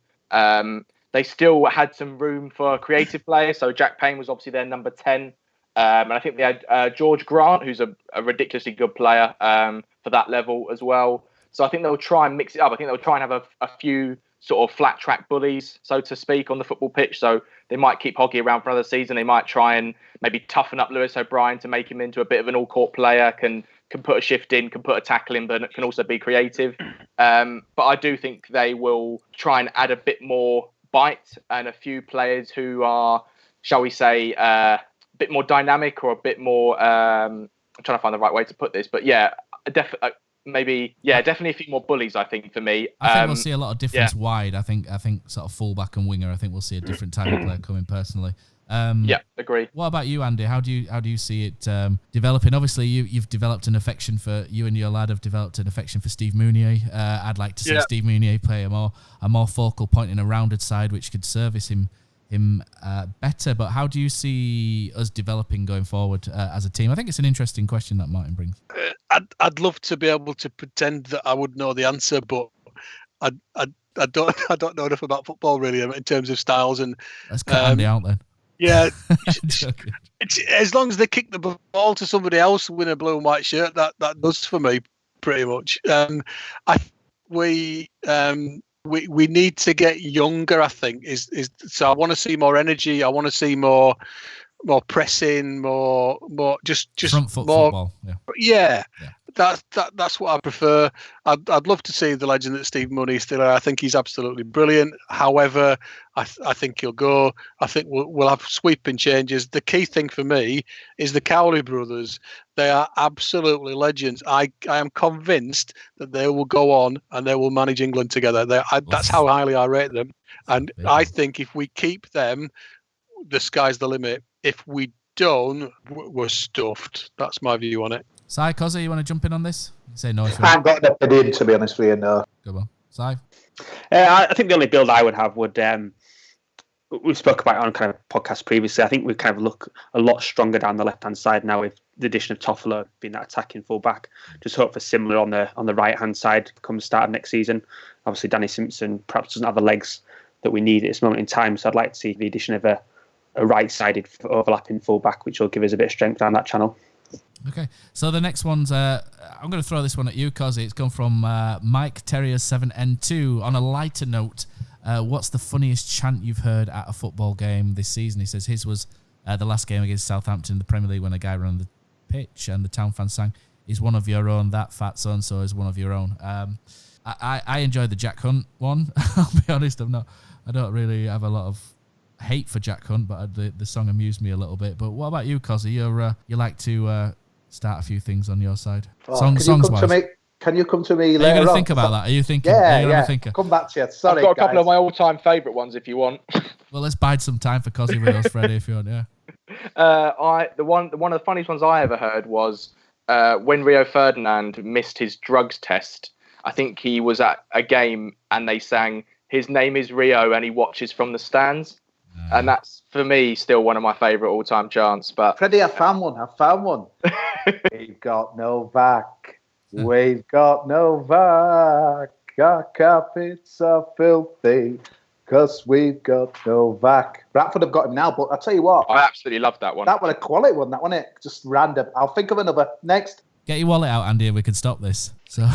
They still had some room for creative players. So Jack Payne was obviously their number 10. And I think they had George Grant, who's a ridiculously good player for that level as well. So I think they'll try and mix it up. I think they'll try and have a few sort of flat track bullies, so to speak, on the football pitch. So they might keep Hoggy around for another season. They might try and maybe toughen up Lewis O'Brien to make him into a bit of an all-court player, can put a shift in, can put a tackle in, but can also be creative. But I do think they will try and add a bit more bite and a few players who are, shall we say, a bit more dynamic or a bit more... I'm trying to find the right way to put this, but yeah, definitely a few more bullies, I think, for me. I think we'll see a lot of difference wide. I think sort of fullback and winger, I think we'll see a different type of player coming personally. Yeah, agree. What about you, Andy? How do you see it developing? Obviously, you've developed an affection for you and your lad have developed an affection for Steve Mounier. I'd like to see Steve Mounier play a more focal point in a rounded side, which could service him better. But how do you see us developing going forward as a team? I think it's an interesting question that Martin brings. I'd love to be able to pretend that I would know the answer, but I don't know enough about football really in terms of styles and. Let's cut Andy out then. Yeah, it's, as long as they kick the ball to somebody else, win a blue and white shirt, that does for me pretty much. We need to get younger. I think is so. I want to see more energy. I want to see more pressing, more just front foot more football. Yeah. That's what I prefer. I'd love to see the legend that Steve Mounier is still. I think he's absolutely brilliant. However, I think he'll go. I think we'll have sweeping changes. The key thing for me is the Cowley brothers. They are absolutely legends. I am convinced that they will go on and they will manage England together. That's how highly I rate them. And I think if we keep them, the sky's the limit. If we don't, we're stuffed. That's my view on it. Si, Cozzy, you want to jump in on this? You say no. I haven't got an opinion, to be honest with you, no. Go on. Si? I think the only build I would have would, we spoke about it on kind of podcast previously. I think we kind of look a lot stronger down the left-hand side now with the addition of Toffolo being that attacking full-back. Just hope for similar on the right-hand side come the start of next season. Obviously, Danny Simpson perhaps doesn't have the legs that we need at this moment in time, so I'd like to see the addition of a right-sided overlapping full-back, which will give us a bit of strength down that channel. Okay, so the next one's I'm going to throw this one at you, Cozzy. It's come from Mike Terrier 7N2. On a lighter note, what's the funniest chant you've heard at a football game this season? He says his was the last game against Southampton in the Premier League when a guy ran on the pitch and the town fans sang, "Is one of your own, that fat so-and-so is one of your own." I enjoyed the Jack Hunt one. I'll be honest, I don't really have a lot of hate for Jack Hunt, but the song amused me a little bit. But what about you, Cozzy? You like to start a few things on your side. Songs wise. Can you come to me later? Are you going to think about that? Are you thinking? Yeah. Thinker? Come back to you. Sorry, I've got a guys. couple of my all-time favourite ones if you want. Well, let's bide some time for Cozzy with us, Freddie, if you want. Yeah. One of the funniest ones I ever heard was when Rio Ferdinand missed his drugs test. I think he was at a game and they sang "His name is Rio" and he watches from the stands. And that's, for me, still one of my favourite all-time chants. But Freddie, I found one. We've got Novak. We've got Novak. Our carpets are filthy because we've got Novak. Bradford have got him now, but I'll tell you what. I absolutely love that one. That was a quality one, that wasn't it? Just random. I'll think of another. Next. Get your wallet out, Andy, and we can stop this. So...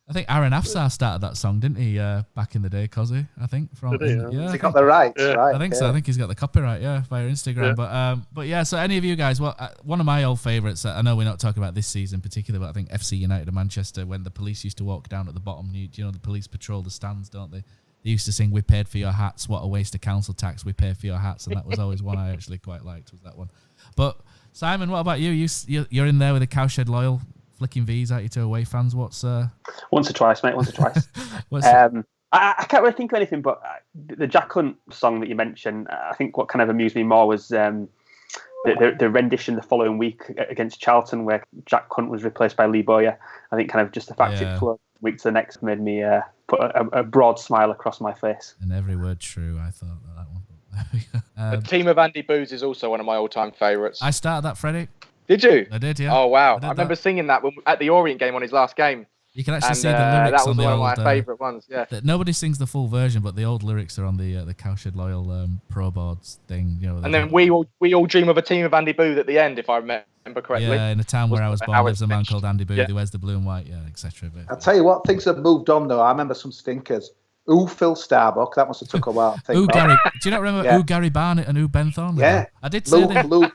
I think Aaron Afsar started that song, didn't he? Back in the day, Cozzy, I think. Has he got the rights? Yeah. Right. I think so. I think he's got the copyright, via Instagram. Yeah. But yeah. So any of you guys, one of my old favourites. I know we're not talking about this season in particular, but I think FC United of Manchester, when the police used to walk down at the bottom, you know, the police patrol the stands, don't they? They used to sing, "We paid for your hats. What a waste of council tax. We paid for your hats," and that was always one I actually quite liked. Was that one? But Simon, what about you? You're in there with the Cowshed Loyal, flicking V's at you to away fans. What's Once or twice, mate. Once or twice. I can't really think of anything, but the Jack Hunt song that you mentioned, I think what kind of amused me more was the rendition the following week against Charlton, where Jack Hunt was replaced by Lee Bowyer. I think kind of just the fact it flowed week to the next made me put a broad smile across my face. And every word true, I thought that one. The Team of Andy Booze is also one of my all-time favourites. I started that, Freddie. Did you? I did, yeah. Oh, wow. I remember singing that at the Orient game on his last game. You can actually see the lyrics on the old... That was one of my favourite ones, yeah. Nobody sings the full version, but the old lyrics are on the Cowshed Loyal Pro Boards thing. You know. And then we all dream of a team of Andy Booth at the end, if I remember correctly. Yeah, in the town where I was born, there's a man called Andy Booth who wears the blue and white, etc. I'll tell you what, things have moved on, though. I remember some stinkers. Ooh, Phil Starbuck. That must have took a while. Ooh, Gary. Do you not remember Ooh, Gary Barnett and Ooh, Ben Thornley? Yeah. I did say Luke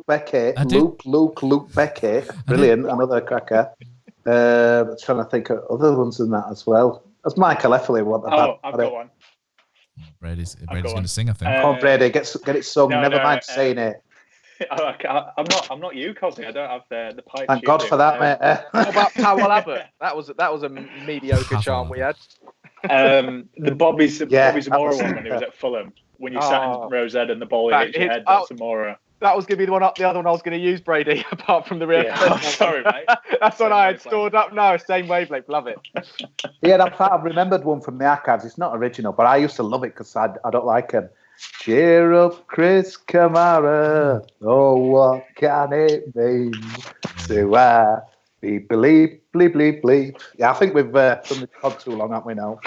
Beckett. Luke Beckett. Brilliant. Another cracker. Trying to think of other ones than that as well. That's Michael Effley. I've got one. Brady's going to sing, I think. Come on, Brady, get it sung. Never mind saying it. I'm not you, Cosy. I don't have the pipe. Thank God for that, mate. What about Powell Abbott? That was a mediocre chant we had. The Bobby Zamora one when he was at Fulham. When you sat in Rose Ed and the ball hit your head, that's Zamora. That was going to be the other one I was going to use, Brady, apart from the real. Yeah. Sorry, mate. That's what I had stored up. No, same wavelength. Love it. Yeah, I've remembered one from the archives. It's not original, but I used to love it because I don't like him. Cheer up, Chris Kamara. Oh, what can it mean? Do I bleep, bleep, bleep. Yeah, I think we've done the pod too long, haven't we now?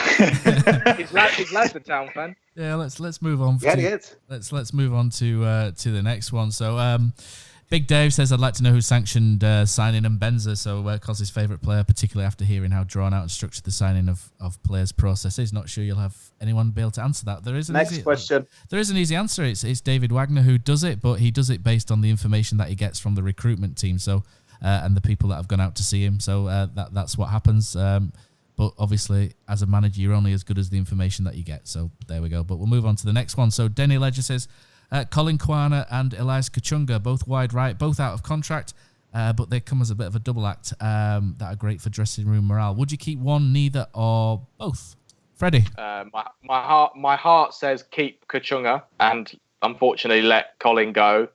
He's Leicester Town fan. Yeah, let's move on. Yeah, he is. Let's move on to the next one. So, Big Dave says, I'd like to know who sanctioned signing Mbenza. So, Cos's favourite player, particularly after hearing how drawn out and structured the signing of players' process is. Not sure you'll have anyone be able to answer that. There is an question. There is an easy answer. It's David Wagner who does it, but he does it based on the information that he gets from the recruitment team. So, and the people that have gone out to see him. So that's what happens. But obviously, as a manager, you're only as good as the information that you get. So there we go. But we'll move on to the next one. So Denny Ledger says, Colin Kwana and Elias Kachunga, both wide right, both out of contract, but they come as a bit of a double act that are great for dressing room morale. Would you keep one, neither, or both? Freddie? My heart says keep Kachunga and unfortunately let Colin go.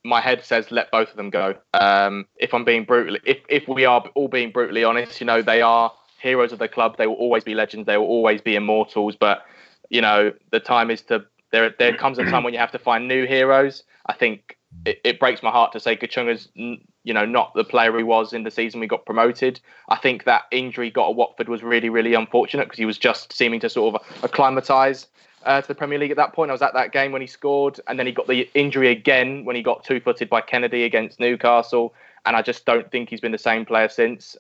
My head says let both of them go. If I'm being if we are all being brutally honest, they are heroes of the club. They will always be legends. They will always be immortals. But the time is to there. There comes a time when you have to find new heroes. I think it breaks my heart to say Kachunga's not the player he was in the season we got promoted. I think that injury he got at Watford was really, really unfortunate because he was just seeming to sort of acclimatise to the Premier League at that point. I was at that game when he scored, and then he got the injury again when he got two-footed by Kennedy against Newcastle, and I just don't think he's been the same player since.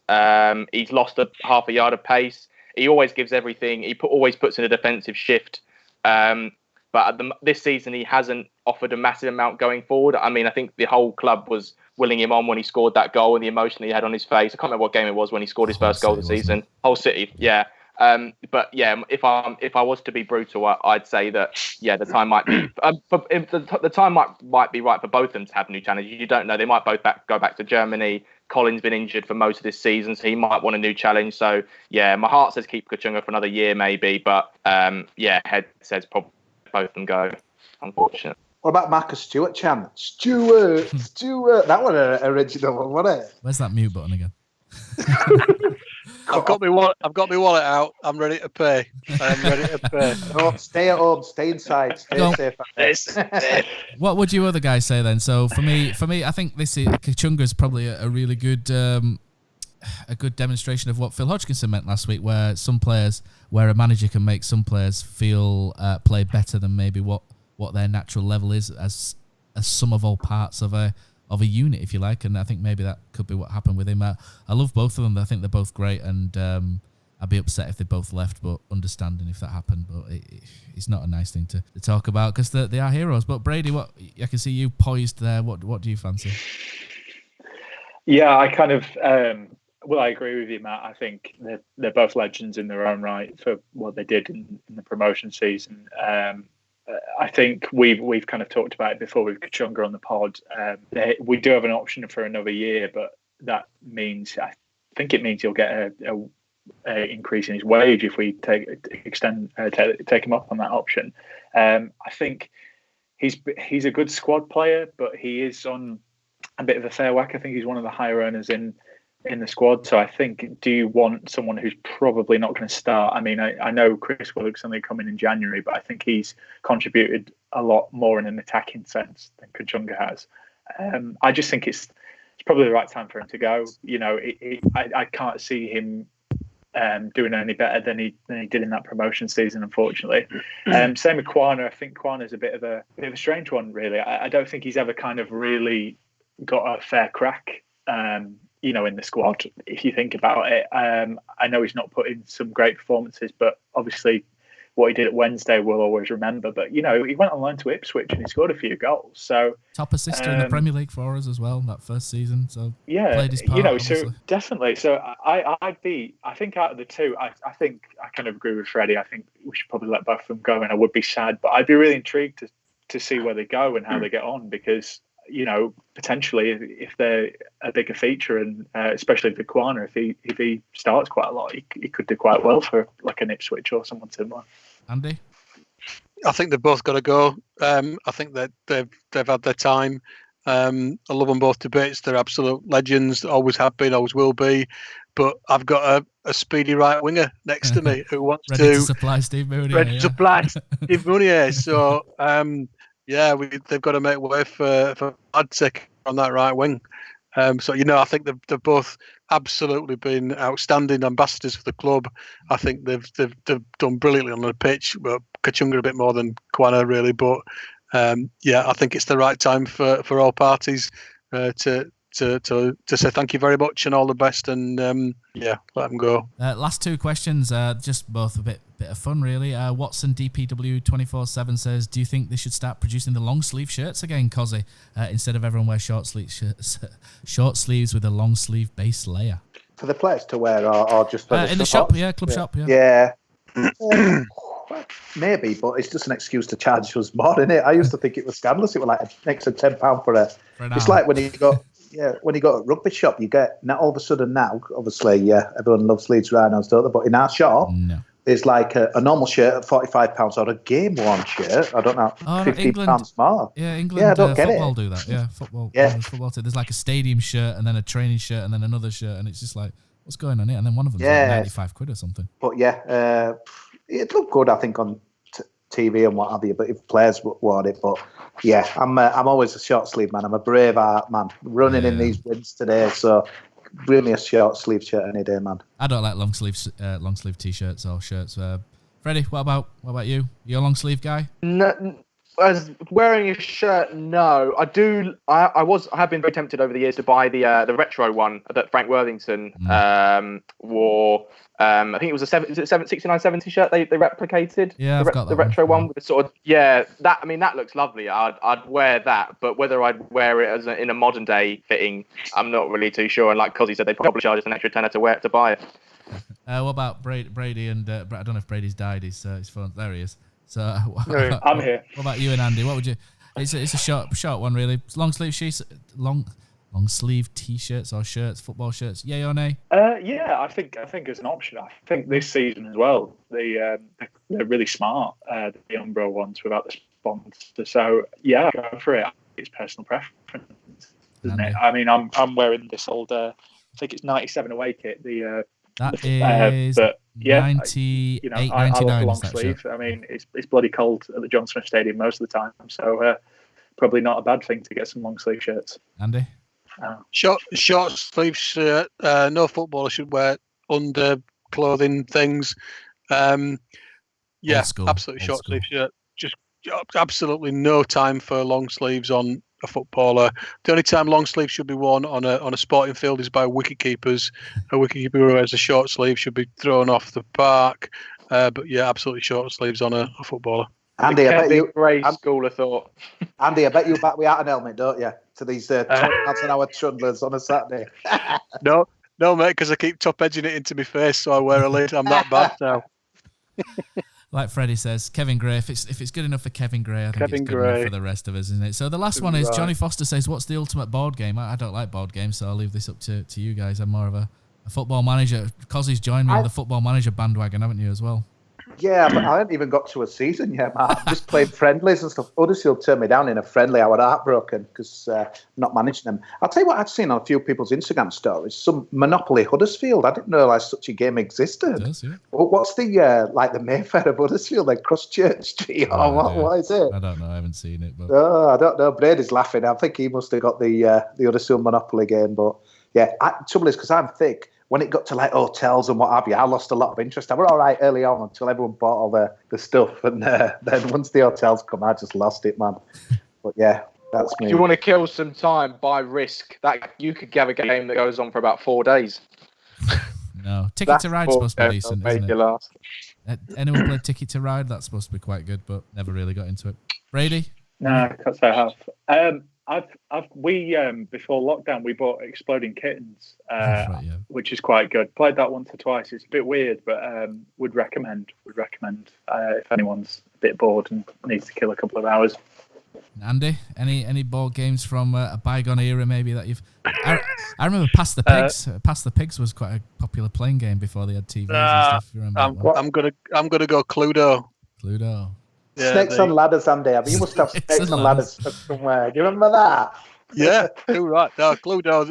He's lost half a yard of pace. He always gives everything. He always puts in a defensive shift, but this season he hasn't offered a massive amount going forward. I mean, I think the whole club was willing him on when he scored that goal and the emotion he had on his face. I can't remember what game it was when he scored his first goal of the season. Whole City, yeah. But yeah, if I was to be brutal, I'd say that the time might be the time might be right for both of them to have new challenges. You don't know; they might both go back to Germany. Colin's been injured for most of this season, so he might want a new challenge. So yeah, my heart says keep Kachunga for another year maybe, but head says probably both of them go. Unfortunately. What about Marcus Stewart, Chan? Stewart. That was an original one, wasn't it? Where's that mute button again? I've got my wallet out. I'm ready to pay. No, stay at home. Stay inside. Stay safe. What would you other guys say then? So for me, I think Kachunga is probably a really good, a good demonstration of what Phil Hodgkinson meant last week, where a manager can make some players feel play better than maybe what their natural level is as sum of all parts of a unit, if you like, and I think maybe that could be what happened with him. I love both of them. I think they're both great, and I'd be upset if they both left, but understanding if that happened. But it's not a nice thing to talk about because they are heroes. But Brady, I can see you poised there. What do you fancy? Yeah, I kind of I agree with you, Matt. I think they're both legends in their own right for what they did in the promotion season. I think we've kind of talked about it before with Kachunga on the pod. We do have an option for another year, but that means it means he'll get a increase in his wage if we take him up on that option. I think he's a good squad player, but he is on a bit of a fair whack. I think he's one of the higher earners in the squad. So I think, do you want someone who's probably not going to start? I mean, I know Chris Willock's only coming in January, but I think he's contributed a lot more in an attacking sense than Kachunga has. I just think it's probably the right time for him to go. I can't see him doing any better than he did in that promotion season, unfortunately. Same with Kwana. I think Kwana's a bit of a strange one, really. I don't think he's ever kind of really got a fair crack. In the squad, if you think about it. I know he's not put in some great performances, but obviously what he did at Wednesday we'll always remember. But, he went on loan to Ipswich and he scored a few goals. So top assister in the Premier League for us as well, that first season. So yeah, played his part, obviously. So definitely. So I think out of the two, I think I kind of agree with Freddie. I think we should probably let both of them go, and I would be sad, but I'd be really intrigued to see where they go and how they get on, because potentially if they're a bigger feature, and especially for Quana, if he starts quite a lot, he could do quite well for like an Ipswich or someone similar. Andy? I think they've both got to go. I think that they've had their time. I love them both to bits. They're absolute legends. Always have been, always will be. But I've got a speedy right winger next to me who wants ready to supply Steve Mounier. Ready to supply Steve Mounier. So they've got to make way for Adzik on that right wing. So I think they've both absolutely been outstanding ambassadors for the club. I think they've done brilliantly on the pitch. But Kachunga a bit more than Quana really, but I think it's the right time for all parties to say thank you very much and all the best, and let them go. Last two questions, just both a bit of fun really. Watson DPW 24/7 says, do you think they should start producing the long sleeve shirts again, Cozzy, instead of everyone wear short sleeves with a long sleeve base layer? For the players to wear, or just for in the shop, club shop, yeah. Maybe, but it's just an excuse to charge us more, isn't it? I used to think it was scandalous. It was like an extra £10 for a. It's like when you go to a rugby shop, you get now all of a sudden now. Obviously, everyone loves Leeds Rhinos, don't they? But in our shop, there's like a normal shirt at £45 or a game worn shirt. I don't know, £15 more. Yeah, England. I don't get football it. do that. Yeah, football. Yeah, football. There's like a stadium shirt and then a training shirt and then another shirt, and it's just like, what's going on here? And then one of them's like £95 or something. But it looked good, I think, on TV and what have you. But if players wore it, but I'm always a short sleeve man. I'm a brave heart man, running in these winds today. So bring me a short sleeve shirt any day, man. I don't like long sleeve t-shirts or shirts. Freddie, what about you? You a long sleeve guy? No. As wearing a shirt, no. I do. I have been very tempted over the years to buy the retro one that Frank Worthington wore. I think it was a 69-70 shirt they replicated. Yeah, I've got the retro one with the sort of that. I mean, that looks lovely. I'd wear that, but whether I'd wear it in a modern day fitting, I'm not really too sure. And like Cozzy said, they probably charge us an extra tenner to buy it. What about Brady and I don't know if Brady's died. His phone. There he is. So I'm here. What about you and Andy? What would you? It's a short one really. Long sleeve sheets, long sleeve t-shirts or shirts, football shirts. Yay or nay? I think it's an option. I think this season as well, they're really smart. The Umbro ones without the sponsor. So go for it. It's personal preference, isn't it? I mean, I'm wearing this old. I think it's 97 away kit. That is. But 98, I love 99 the long is that sleeve. shirt. I mean, it's bloody cold at the John Smith Stadium most of the time, so probably not a bad thing to get some long sleeve shirts. Andy? Short sleeve shirt. No footballer should wear under clothing things. Absolutely short sleeve shirt. Just absolutely no time for long sleeves on a footballer. The only time long sleeves should be worn on a sporting field is by wicket keepers. A wicket keeper who wears a short sleeve should be thrown off the park. But absolutely short sleeves on a footballer. Andy, I bet you. Grey school of thought. Andy, I bet you back without an helmet, don't you? To these 20 miles an hour trundlers on a Saturday. No, mate, because I keep top edging it into my face, so I wear a lid. I'm that bad now. Like Freddie says, Kevin Gray. If it's good enough for Kevin Gray, I think it's good enough for the rest of us, isn't it? So the last one is Johnny Foster says, "What's the ultimate board game?" I don't like board games, so I'll leave this up to you guys. I'm more of a football manager. Cozzy's joined me in the football manager bandwagon, haven't you, as well? Yeah, but I haven't even got to a season yet, man. I've just played friendlies and stuff. Huddersfield turned me down in a friendly. I was heartbroken because not managing them. I'll tell you what I've seen on a few people's Instagram stories. Some Monopoly Huddersfield. I didn't realise such a game existed. It does, yeah. What's the the Mayfair of Huddersfield, like Christchurch Street? What is it? I don't know. I haven't seen it. But I don't know. Brady's laughing. I think he must have got the Huddersfield Monopoly game. But trouble is because I'm thick. When it got to like hotels and what have you, I lost a lot of interest. I was all right early on until everyone bought all the stuff, and then once the hotels come, I just lost it, man. But that's me. If you want to kill some time, buy Risk. That you could have a game that goes on for about 4 days. No, Ticket to Ride's supposed to be decent, isn't it? Anyone played Ticket to Ride? That's supposed to be quite good, but never really got into it. Brady? No, I can't say I have. We before lockdown we bought Exploding Kittens, which is quite good. Played that once or twice. It's a bit weird, but would recommend if anyone's a bit bored and needs to kill a couple of hours. Andy, any board games from a bygone era maybe that you've? I remember Pass the Pigs. Pass the Pigs was quite a popular playing game before they had TVs and stuff. You remember I'm gonna go Cluedo. Cluedo. Yeah, Snakes on Ladders, Andy. I mean, you must have Snakes on Ladders somewhere. Do you remember that? Yeah, you're right. No, Cluedo.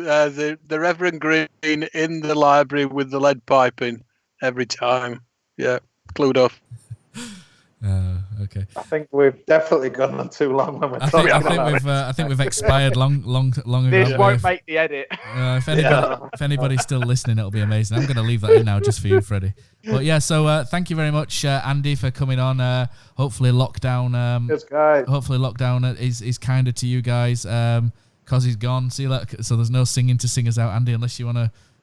The Reverend Green in the library with the lead piping every time. Yeah, Cluedo. Okay. I think we've definitely gone on too long when we're talking about I think we've expired long ago. This won't make the edit. If anybody's still listening, it'll be amazing. I'm going to leave that in now just for you, Freddie. But yeah, so thank you very much, Andy, for coming on. Hopefully lockdown. Yes, guys. Hopefully lockdown is kinder to you guys. Cause he's gone. See you later. So there's no singing to sing us out, Andy, unless you want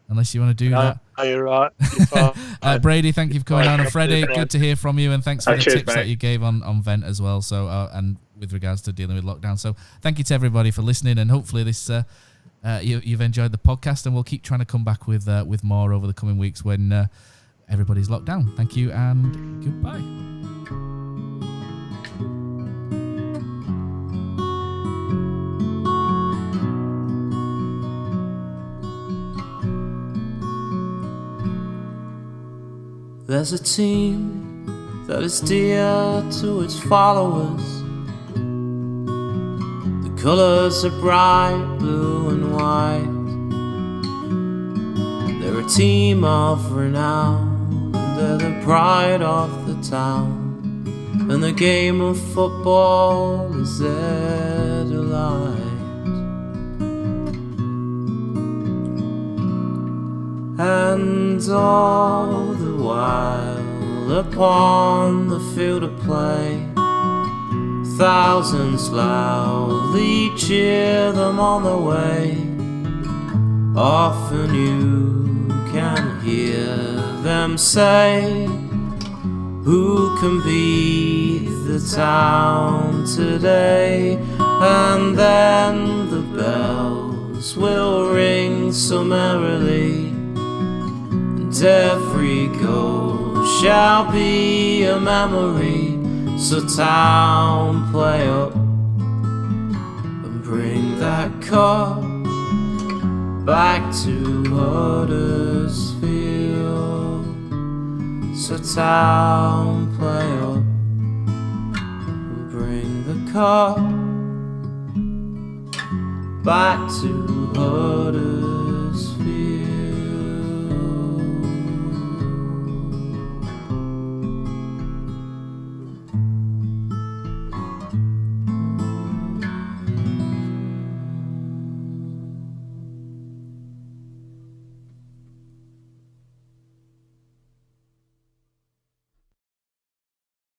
to do that. You're right. Brady, thank you for coming on. And Freddie, good to hear from you, and thanks for the tips that you gave on Vent as well. So and with regards to dealing with lockdown. So thank you to everybody for listening, and hopefully this you've enjoyed the podcast, and we'll keep trying to come back with more over the coming weeks when everybody's locked down. Thank you and goodbye. There's a team that is dear to its followers. The colours are bright blue and white. They're a team of renown, and they're the pride of the town. And the game of football is their delight. And all the while upon the field of play, thousands loudly cheer them on the way. Often you can hear them say, who can beat the town today? And then the bells will ring so merrily, and every goal shall be a memory. So town, play up and bring that cup back to Huddersfield. So town, play up and bring the cup back to Huddersfield.